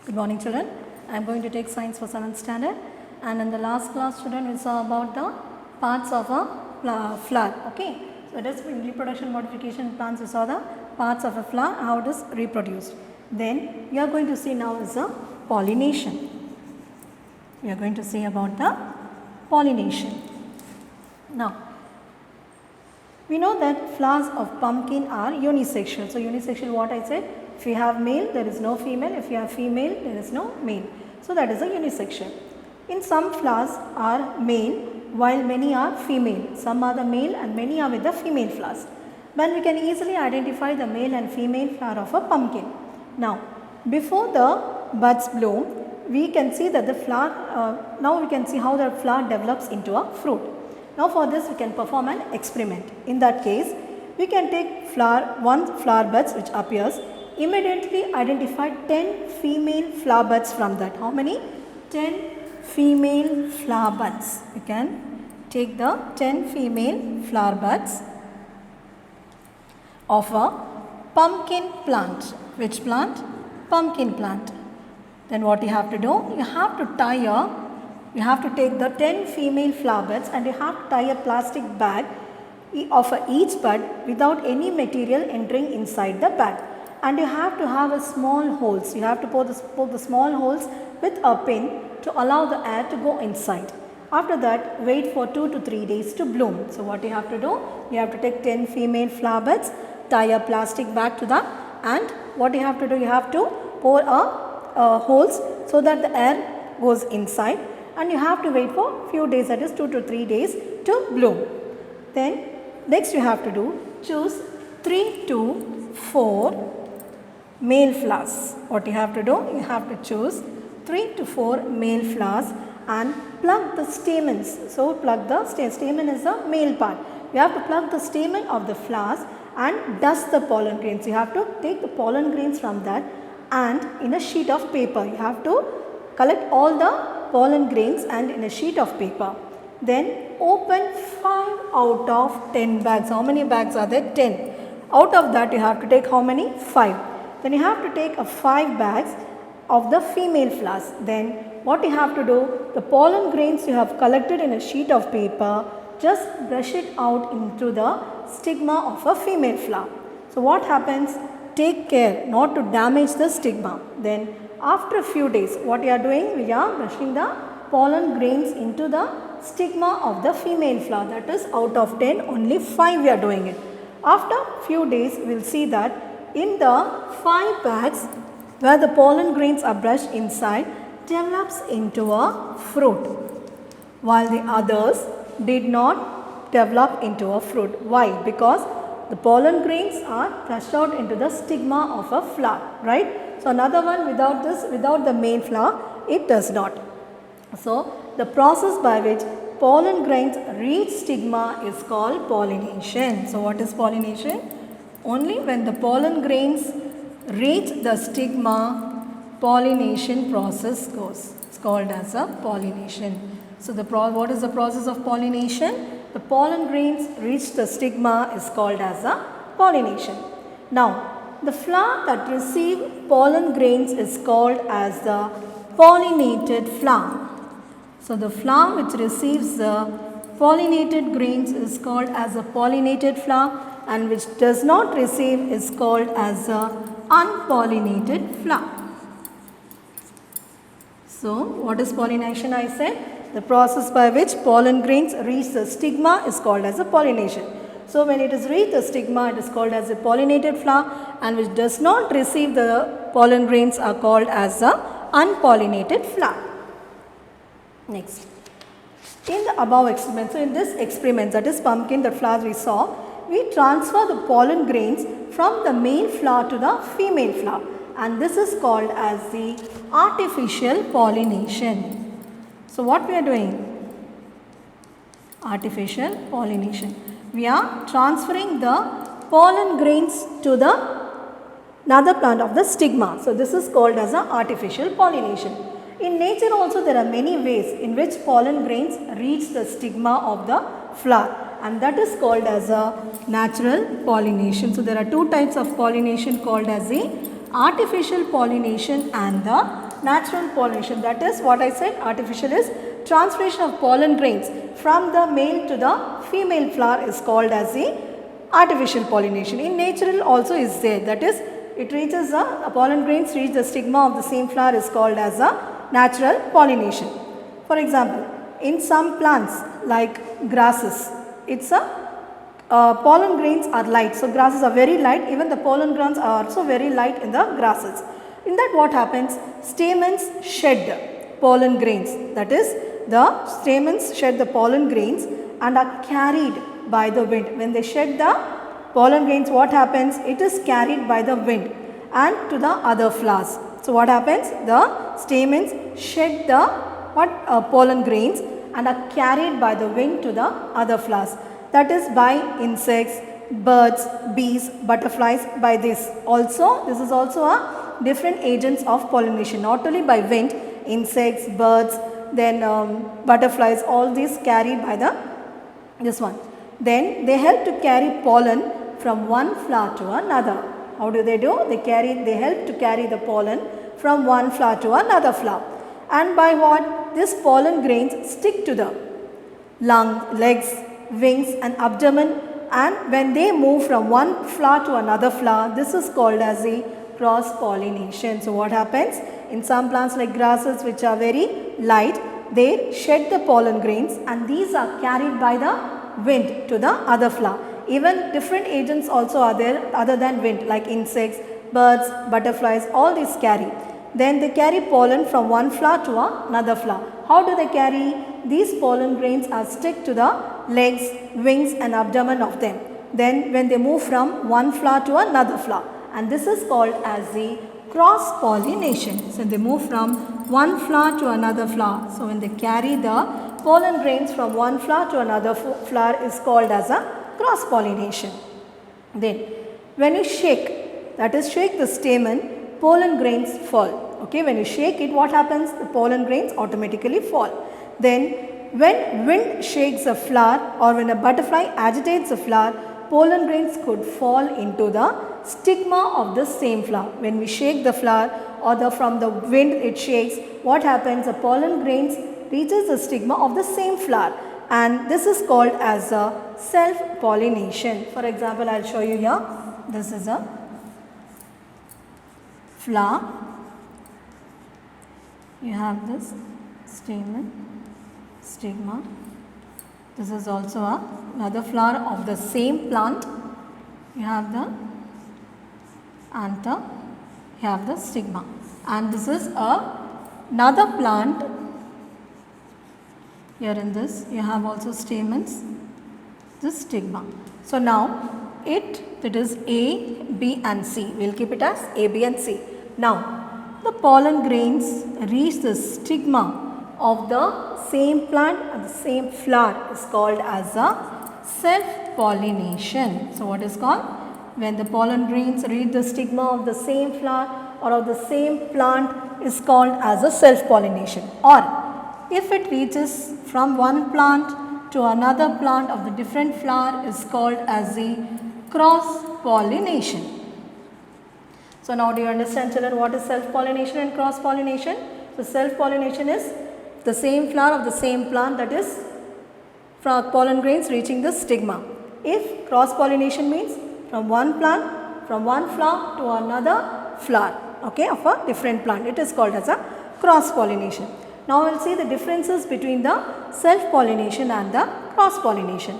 Good morning children. I am going to take science for 7th standard, and in the last class children we saw about the parts of a flower. Okay. So it is in reproduction modification plants we saw the parts of a flower, how it is reproduced. Then we are going to see now is a pollination. We are going to see about the pollination. Now we know that flowers of pumpkin are unisexual. So unisexual, what I said, if you have male there is no female, if you have female there is no male. So that is a unisexual. In some flowers are male while many are female. Some are the male and many are with the female flowers. But we can easily identify the male and female flower of a pumpkin. Now before the buds bloom, we can see that the flower, now we can see how the flower develops into a fruit. Now for this we can perform an experiment. In that case, we can take one flower buds which appears, immediately identify 10 female flower buds from that. How many? 10 female flower buds. We can take the 10 female flower buds of a pumpkin plant. Which plant? Pumpkin plant. Then what you have to do? You have to take the 10 female flower buds and you have to tie a plastic bag of each bud without any material entering inside the bag. And you have to have a small holes. You have to poke the small holes with a pin to allow the air to go inside. After that, wait for 2 to 3 days to bloom. So what you have to do? You have to take 10 female flower buds, tie a plastic bag to that, and what you have to do? You have to pour holes so that the air goes inside. And you have to wait for few days, that is 2 to 3 days to bloom. Then next you have to do, choose 3 to 4 male flowers. What you have to do? You have to choose 3 to 4 male flowers and plug the stamens. So plug the stamen is the male part. You have to plug the stamen of the flowers and dust the pollen grains. You have to take the pollen grains from that and in a sheet of paper. You have to collect all the pollen grains and in a sheet of paper. Then open 5 out of 10 bags. How many bags are there? 10. Out of that you have to take how many? 5. Then you have to take 5 bags of the female flowers. Then what you have to do? The pollen grains you have collected in a sheet of paper, just brush it out into the stigma of a female flower. So what happens? Take care not to damage the stigma. Then after a few days, what you are doing? We are brushing the pollen grains into the stigma of the female flower. That is, out of 10, only 5 we are doing it. After few days, we will see that in the 5 bags where the pollen grains are brushed inside, develops into a fruit, while the others did not develop into a fruit. Why? Because the pollen grains are brushed out into the stigma of a flower, right? So another one without this, without the main flower, it does not. So the process by which pollen grains reach stigma is called pollination. So what is pollination? Only when the pollen grains reach the stigma, pollination process goes. It's called as a pollination. So what is the process of pollination? The pollen grains reach the stigma is called as a pollination. Now the flower that receives pollen grains is called as the pollinated flower. So the flower which receives the pollinated grains is called as a pollinated flower, and which does not receive is called as a unpollinated flower. So what is pollination? I said the process by which pollen grains reach the stigma is called as a pollination. So when it is reached the stigma, it is called as a pollinated flower, and which does not receive the pollen grains are called as a unpollinated flower. Next, in the above experiment, so in this experiment, that is pumpkin, the flowers we saw, we transfer the pollen grains from the male flower to the female flower, and this is called as the artificial pollination. So what we are doing? Artificial pollination. We are transferring the pollen grains to the another plant of the stigma. So this is called as an artificial pollination. In nature also there are many ways in which pollen grains reach the stigma of the flower, and that is called as a natural pollination. So there are 2 types of pollination called as the artificial pollination and the natural pollination, that is what I said, artificial is transferation of pollen grains from the male to the female flower is called as the artificial pollination. In natural also is there, that is it reaches the pollen grains reach the stigma of the same flower is called as a natural pollination. For example, in some plants like grasses, it's a pollen grains are light. So, grasses are very light, even the pollen grains are also very light in the grasses. In that what happens? Stamens shed pollen grains, that is the stamens shed the pollen grains and are carried by the wind. When they shed the pollen grains, what happens? It is carried by the wind and to the other flowers. So, what happens? The stamens shed the pollen grains and are carried by the wind to the other flowers. That is by insects, birds, bees, butterflies, by this. Also, this is also a different agents of pollination, not only by wind, insects, birds, then butterflies, all these carried by this one. Then they help to carry pollen from one flower to another. How do? They help to carry the pollen from one flower to another flower. And by what? These pollen grains stick to the legs, wings and abdomen, and when they move from one flower to another flower, this is called as a cross pollination. So, what happens? In some plants like grasses which are very light, they shed the pollen grains and these are carried by the wind to the other flower. Even different agents also are there other than wind, like insects, birds, butterflies, all these carry. Then they carry pollen from one flower to another flower. How do they carry? These pollen grains are stick to the legs, wings and abdomen of them. Then when they move from one flower to another flower, and this is called as the cross pollination. So, they move from one flower to another flower. So, when they carry the pollen grains from one flower to another flower is called as a cross pollination. Then when you shake, that is shake the stamen, pollen grains fall. Okay, when you shake it, what happens? The pollen grains automatically fall. Then when wind shakes a flower or when a butterfly agitates a flower, pollen grains could fall into the stigma of the same flower. When we shake the flower or from the wind it shakes, what happens? The pollen grains reaches the stigma of the same flower, and this is called as a self-pollination. For example, I will show you here. This is a flower. You have this stamen, stigma. This is also another flower of the same plant. You have the anther, you have the stigma, and this is another plant. Here in this you have also stamens, this stigma. So, now it is A, B and C. We will keep it as A, B and C. Now, the pollen grains reach the stigma of the same plant and the same flower is called as a self-pollination. So, what is called? When the pollen grains reach the stigma of the same flower or of the same plant is called as a self-pollination. Or if it reaches from one plant to another plant of the different flower is called as the cross-pollination. So, now do you understand, children, what is self-pollination and cross-pollination? So, self-pollination is the same flower of the same plant, that is from pollen grains reaching the stigma. If cross-pollination means from one plant, from one flower to another flower, okay, of a different plant, it is called as a cross-pollination. Now, we will see the differences between the self-pollination and the cross-pollination.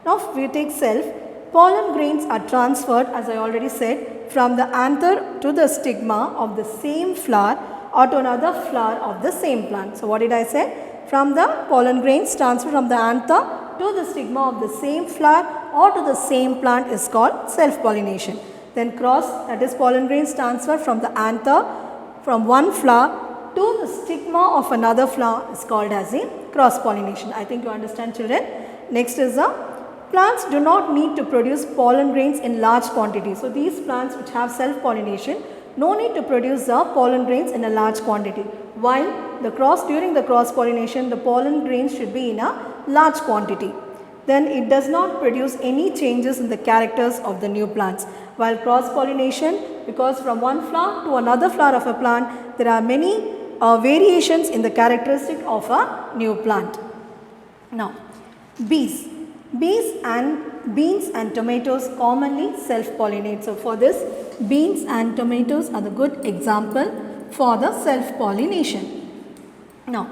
Now, if we take self, pollen grains are transferred, as I already said, from the anther to the stigma of the same flower or to another flower of the same plant. So, what did I say? From the pollen grains transferred from the anther to the stigma of the same flower or to the same plant is called self-pollination. Then cross, that is pollen grains transferred from the anther from one flower to the stigma of another flower is called as a cross-pollination. I think you understand, children. Next is plants do not need to produce pollen grains in large quantities. So, these plants which have self-pollination no need to produce the pollen grains in a large quantity. While during the cross-pollination, the pollen grains should be in a large quantity. Then it does not produce any changes in the characters of the new plants. While cross-pollination, because from one flower to another flower of a plant, there are many variations in the characteristic of a new plant. Now, bees. Beans and tomatoes commonly self-pollinate. So, for this, beans and tomatoes are the good example for the self-pollination. Now,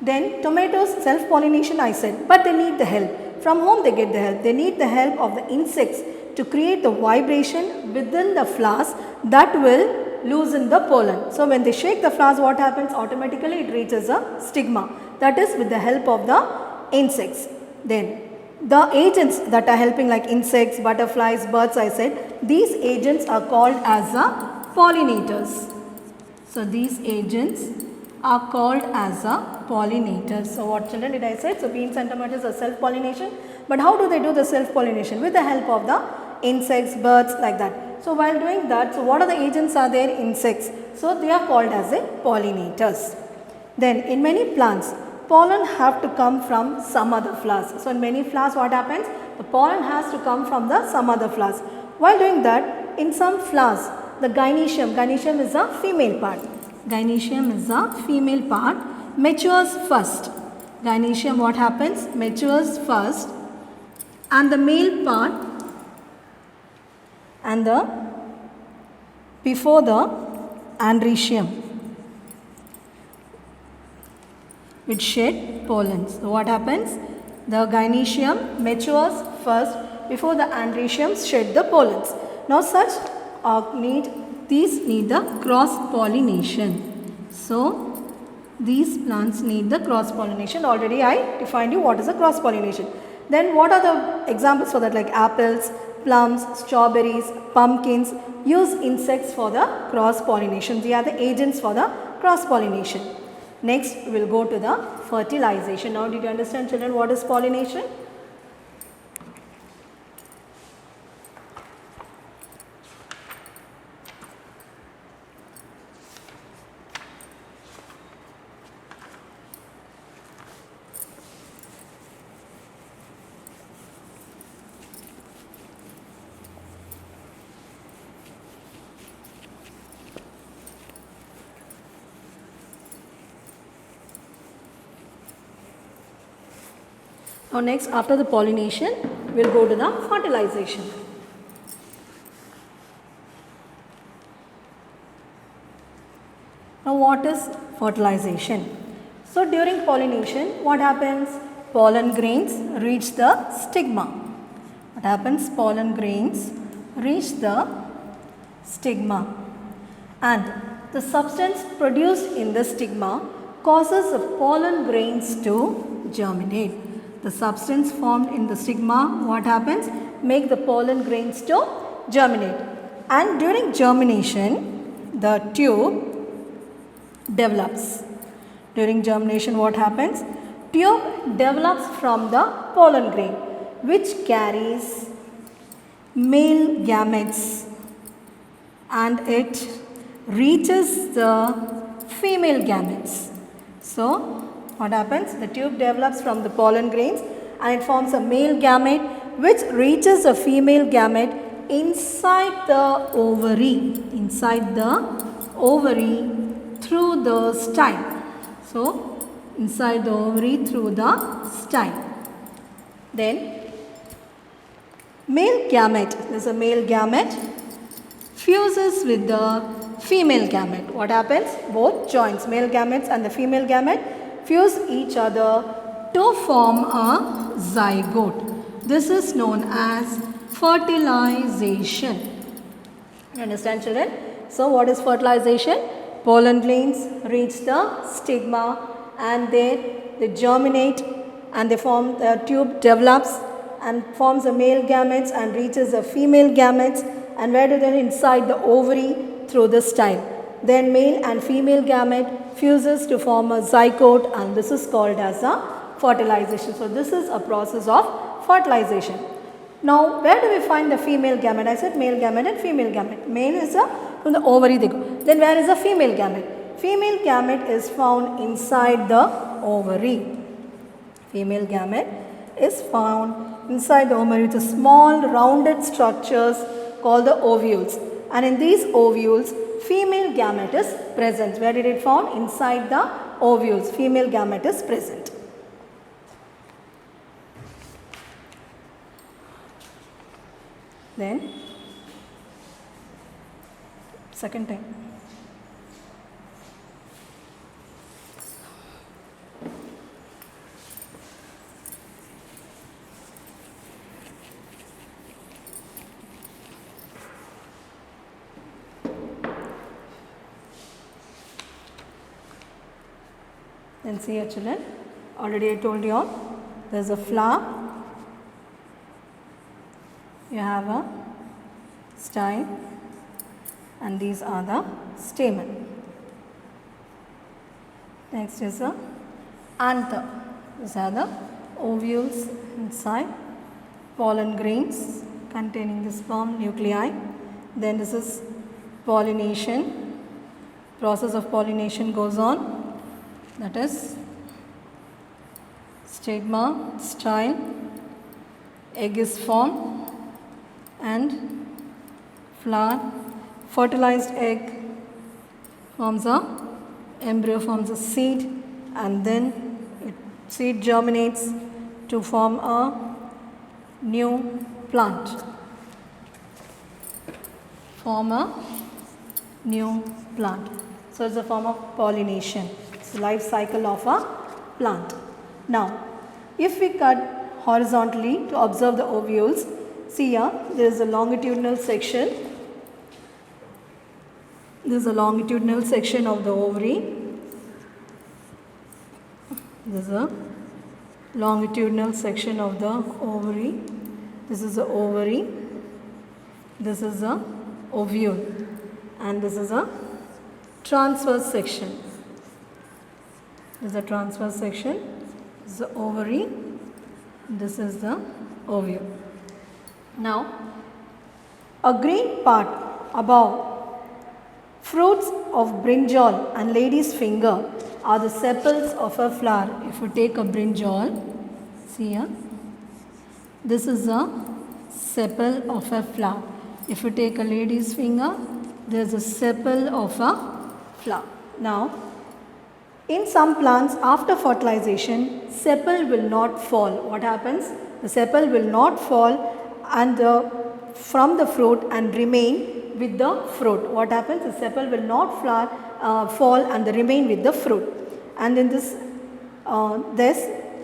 then tomatoes self-pollination I said, but they need the help. From whom they get the help? They need the help of the insects to create the vibration within the flowers that will loosen the pollen. So, when they shake the flowers, what happens? Automatically it reaches a stigma. That is with the help of the insects. Then the agents that are helping like insects, butterflies, birds I said, these agents are called as pollinators. So, these agents are called as pollinators. So, what children did I say? So, beans and tomatoes are self-pollination. But how do they do the self-pollination? With the help of the insects, birds like that. So, while doing that, so what are the agents are there? Insects. So, they are called as pollinators. Then in many plants, pollen have to come from some other flowers. So, in many flowers what happens? The pollen has to come from some other flowers. While doing that, in some flowers, the gynoecium is a female part. Gynoecium is a female part, matures first. Gynoecium what happens? Matures first, and the male part and before the androecium which shed pollens. So, what happens? The gynoecium matures first before the androeciums shed the pollens. Now, such these need the cross pollination. So, these plants need the cross pollination. Already I defined you what is a cross pollination. Then what are the examples for that, like apples, plums, strawberries, pumpkins use insects for the cross pollination. They are the agents for the cross pollination. Next we will go to the fertilization. Now, did you understand children what is pollination? Now, next after the pollination, we will go to the fertilization. Now, what is fertilization? So, during pollination, what happens? Pollen grains reach the stigma. What happens? Pollen grains reach the stigma, and the substance produced in the stigma causes the pollen grains to germinate. The substance formed in the stigma, what happens? Make the pollen grains to germinate. And during germination, the tube develops. During germination, what happens? Tube develops from the pollen grain, which carries male gametes, and it reaches the female gametes. So, what happens? The tube develops from the pollen grains and it forms a male gamete which reaches a female gamete inside the ovary, through the style. So, inside the ovary through the style. Then, male gamete, there is a male gamete, fuses with the female gamete. What happens? Both joints, male gametes and the female gamete, fuse each other to form a zygote. This is known as fertilization. You understand, children? So, what is fertilization? Pollen grains reach the stigma and they germinate and they form, the tube develops and forms a male gametes and reaches a female gametes, and where do they? Inside the ovary through the style. Then male and female gamete fuses to form a zygote, and this is called as a fertilization. So, this is a process of fertilization. Now, where do we find the female gamete? I said male gamete and female gamete. Male is from the ovary they go. Then where is the female gamete? Female gamete is found inside the ovary. Female gamete is found inside the ovary with small rounded structures called the ovules. And in these ovules, female gamete is present. Where did it found? Inside the ovules. Female gamete is present. Then second time. Then see here children, already I told you all, there is a flower, you have a style, and these are the stamen. Next is the anther. These are the ovules inside, pollen grains containing the sperm nuclei. Then this is pollination. Process of pollination goes on. That is stigma, style, egg is formed and flower, fertilized egg forms a embryo, forms a seed, and then seed germinates to form a new plant. Form a new plant. So it's a form of pollination. It's the life cycle of a plant. Now, if we cut horizontally to observe the ovules, see here, there is a longitudinal section. This is a longitudinal section of the ovary. This is a longitudinal section of the ovary. This is the ovary. This is the ovule. And this is a transverse section. This is a transverse section. This is the ovary. This is the ovule. Now, a green part above fruits of brinjal and lady's finger are the sepals of a flower. If you take a brinjal, see here, this is a sepal of a flower. If you take a lady's finger, there is a sepal of a flower. Now, in some plants, after fertilization, sepal will not fall. What happens? The sepal will not fall and from the fruit and remain with the fruit. What happens? The sepal will not fall and remain with the fruit. And in this,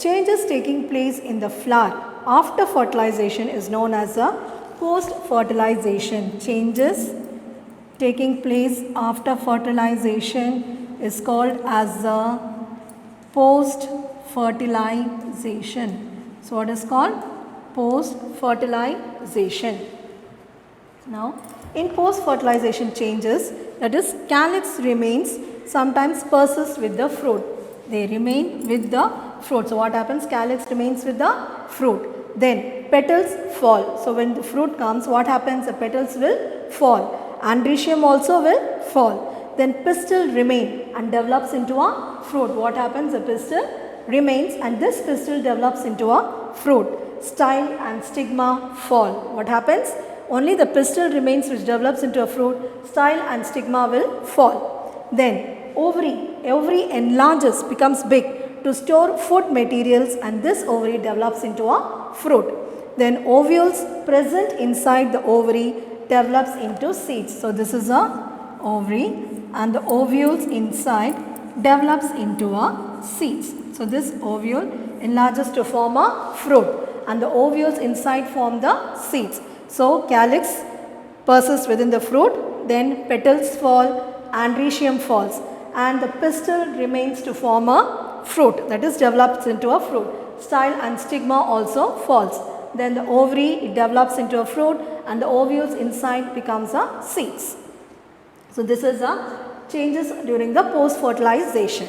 changes taking place in the flower after fertilization is known as a post-fertilization. Changes taking place after fertilization is called as a post-fertilization. So what is called? Post-fertilization. Now, in post-fertilization changes, that is, calyx remains, sometimes persists with the fruit. They remain with the fruit. So what happens? Calyx remains with the fruit. Then petals fall. So when the fruit comes, what happens? The petals will fall. Androecium also will fall. Then pistil remain and develops into a fruit. What happens? The pistil remains and this pistil develops into a fruit. Style and stigma fall. What happens? Only the pistil remains which develops into a fruit. Style and stigma will fall. Then ovary enlarges, becomes big to store food materials and this ovary develops into a fruit. Then ovules present inside the ovary develops into seeds. So this is a ovary and the ovules inside develops into a seeds. So this ovule enlarges to form a fruit and the ovules inside form the seeds. So calyx persists within the fruit, then petals fall, androecium falls and the pistil remains to form a fruit, that is develops into a fruit. Style and stigma also falls. Then the ovary develops into a fruit and the ovules inside becomes a seeds. So this is a changes during the post-fertilization.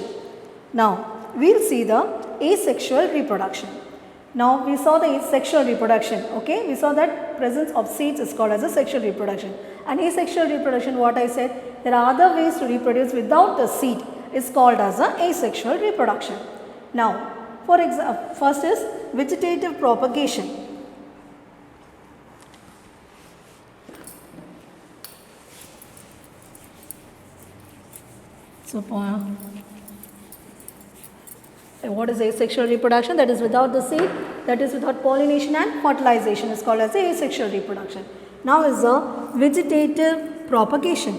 Now we will see the asexual reproduction. Now we saw the sexual reproduction, okay. We saw that presence of seeds is called as a sexual reproduction. And asexual reproduction, what I said, there are other ways to reproduce without the seed is called as a asexual reproduction. Now for example, first is vegetative propagation. So, what is asexual reproduction? That is without the seed, that is without pollination and fertilization, is called as asexual reproduction. Now is the vegetative propagation.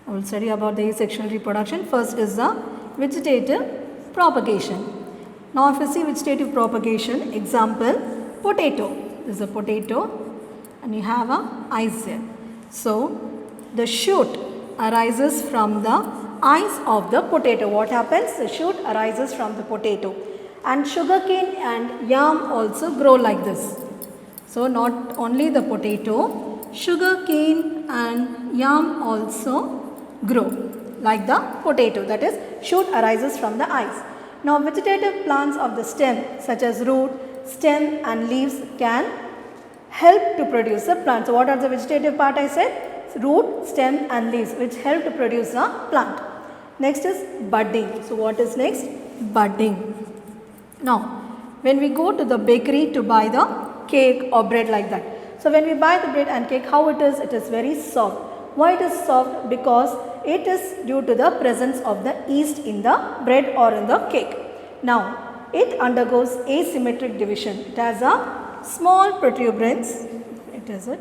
I will study about the asexual reproduction. First is the vegetative propagation. Now if you see vegetative propagation, example potato. This is a potato and you have a eyes there. So the shoot arises from the eyes of the potato. What happens? The shoot arises from the potato. And sugarcane and yam also grow like this. So not only the potato, sugarcane and yam also grow like the potato, that is shoot arises from the eyes. Now vegetative plants of the stem such as root, stem and leaves can help to produce a plant. So what are the vegetative part I said? Root, stem and leaves which help to produce a plant. Next is budding. So what is next? Budding. Now when we go to the bakery to buy the cake or bread like that. So when we buy the bread and cake, how it is? It is very soft. Why it is soft? Because it is due to the presence of the yeast in the bread or in the cake. Now it undergoes asymmetric division. It has a small protuberance. It is a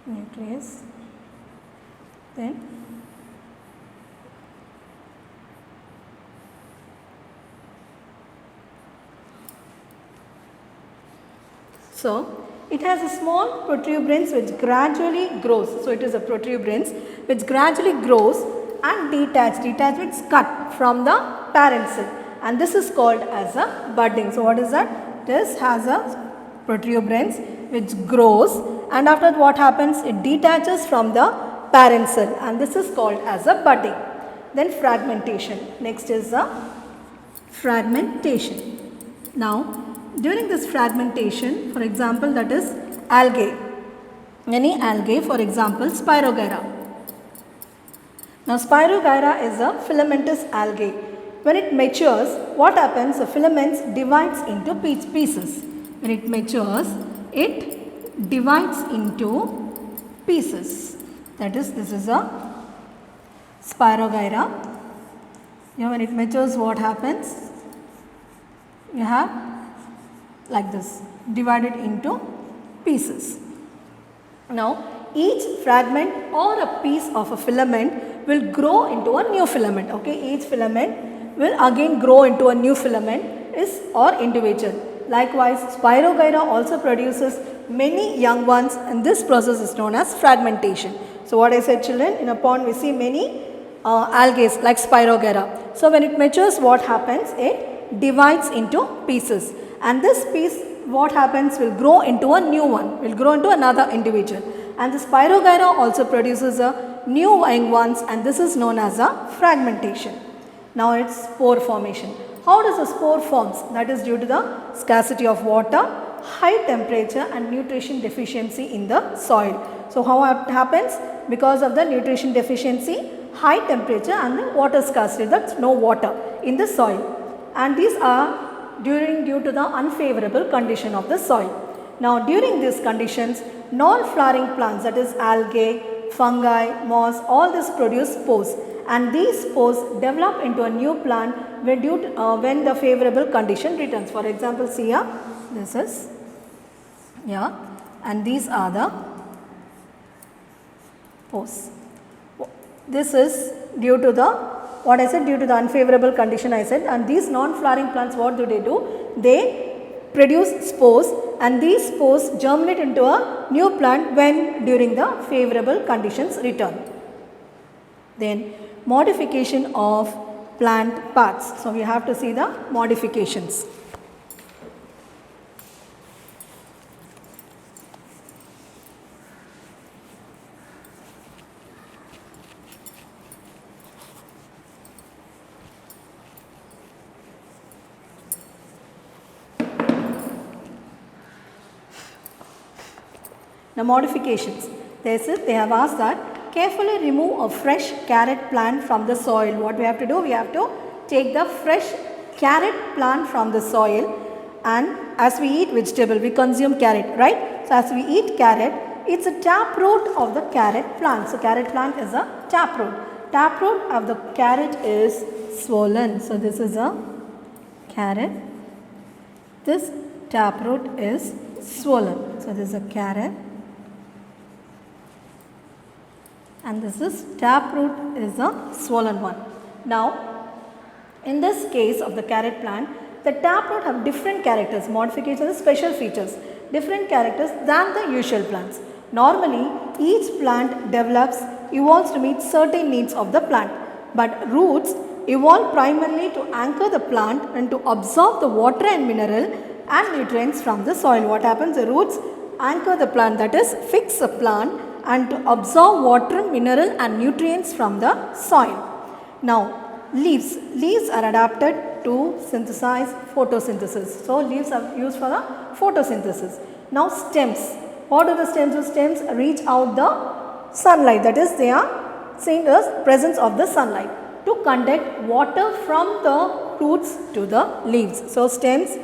nucleus. Then so it has a small protuberance which gradually grows. So it is a protuberance which gradually grows and detaches. Detach means cut from the parent cell, and this is called as a budding. So what is that? This has a protuberance which grows, and after that what happens? It detaches from the parent cell, and this is called as a budding. Then fragmentation. Next is the fragmentation. Now during this fragmentation, for example, that is algae. Any algae, for example, Spirogyra. Now Spirogyra is a filamentous algae. When it matures, what happens? The filaments divides into pieces. When it matures, it divides into pieces. That is, this is a Spirogyra. When it matures, what happens? You have like this, divided into pieces. Now each fragment or a piece of a filament will grow into a new filament. Okay, each filament will again grow into a new filament or individual. Likewise, Spirogyra also produces many young ones, and this process is known as fragmentation. So what I said, children, in a pond we see many algae like Spirogyra. So when it matures, what happens? It divides into pieces. And this piece, what happens, will grow into a new one, will grow into another individual. And the Spirogyra also produces a new young ones, and this is known as a fragmentation. Now it's spore formation. How does a spore forms? That is due to the scarcity of water, high temperature and nutrition deficiency in the soil. So how it happens? Because of the nutrition deficiency, high temperature and the water scarcity, that's no water in the soil. And these are due to the unfavorable condition of the soil. Now during these conditions, non-flowering plants, that is algae, fungi, moss, all this produce spores, and these spores develop into a new plant when the favorable condition returns. For example, see here, this is, and these are the spores. This is due to the what I said, due to the unfavorable condition I said, and these non-flowering plants, what do? They produce spores, and these spores germinate into a new plant when during the favorable conditions return. Then modification of plant parts. So we have to see the modifications. Now modifications, they have asked that carefully remove a fresh carrot plant from the soil. What we have to do? We have to take the fresh carrot plant from the soil, and as we eat vegetable, we consume carrot, right? So as we eat carrot, It's a taproot of the carrot plant. So carrot plant is a taproot. Taproot of the carrot is swollen. So this is a carrot. This taproot is swollen. So this is a carrot. And this is taproot is a swollen one. Now, in this case of the carrot plant, the taproot have different characters, modifications, special features, different characters than the usual plants. Normally, each plant evolves to meet certain needs of the plant, but roots evolve primarily to anchor the plant and to absorb the water and mineral and nutrients from the soil. What happens? The roots anchor the plant, that is, fix the plant and to absorb water, mineral and nutrients from the soil. Now, leaves are adapted to synthesize photosynthesis. So, leaves are used for the photosynthesis. Now, stems. What do the stems do? Stems reach out the sunlight, that is, they are seen as presence of the sunlight to conduct water from the roots to the leaves. So, stems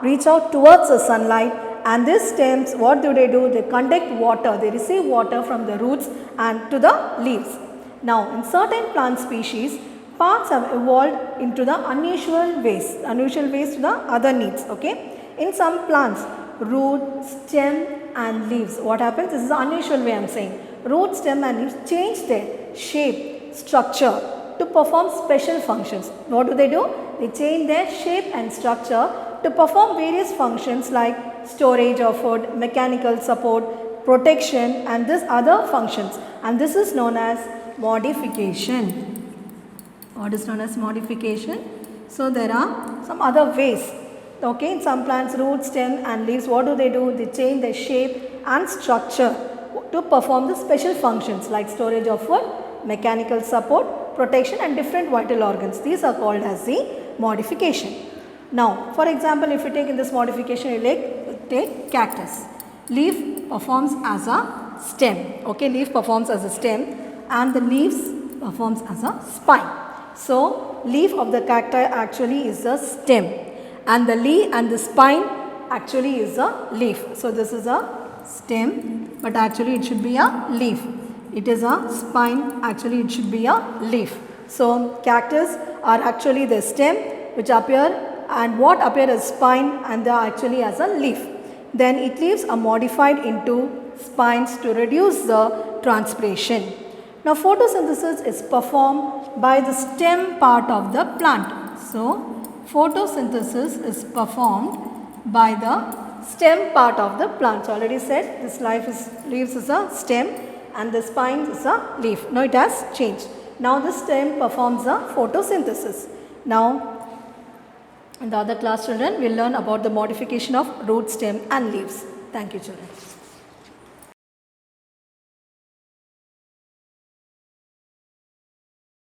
reach out towards the sunlight, and these stems, what do? They conduct water, they receive water from the roots and to the leaves. Now, in certain plant species, parts have evolved into the unusual ways to the other needs. Okay, in some plants, root, stem and leaves, what happens? This is the unusual way I am saying. Root, stem and leaves change their shape, structure to perform special functions. What do? They change their shape and structure to perform various functions like storage of food, mechanical support, protection and these other functions, and this is known as modification. What is known as modification? So, there are some other ways. Okay, in some plants, root, stem and leaves, what do? They change their shape and structure to perform the special functions like storage of food, mechanical support, protection and different vital organs. These are called as the modification. Now, for example, if you take in this modification, you take cactus. Leaf performs as a stem. Okay, leaf performs as a stem and the leaves performs as a spine. So, leaf of the cacti actually is a stem and the leaf and the spine actually is a leaf. So, this is a stem, but actually it should be a leaf. It is a spine, actually it should be a leaf. So, cactus are actually the stem which appear and what appear as spine and they are actually as a leaf. Then it leaves are modified into spines to reduce the transpiration. Now, photosynthesis is performed by the stem part of the plant. So, photosynthesis is performed by the stem part of the plant. So, already said this leaves is a stem and the spine is a leaf. Now, it has changed. Now, the stem performs a photosynthesis. Now, in the other class, children, we will learn about the modification of root, stem and leaves. Thank you, children.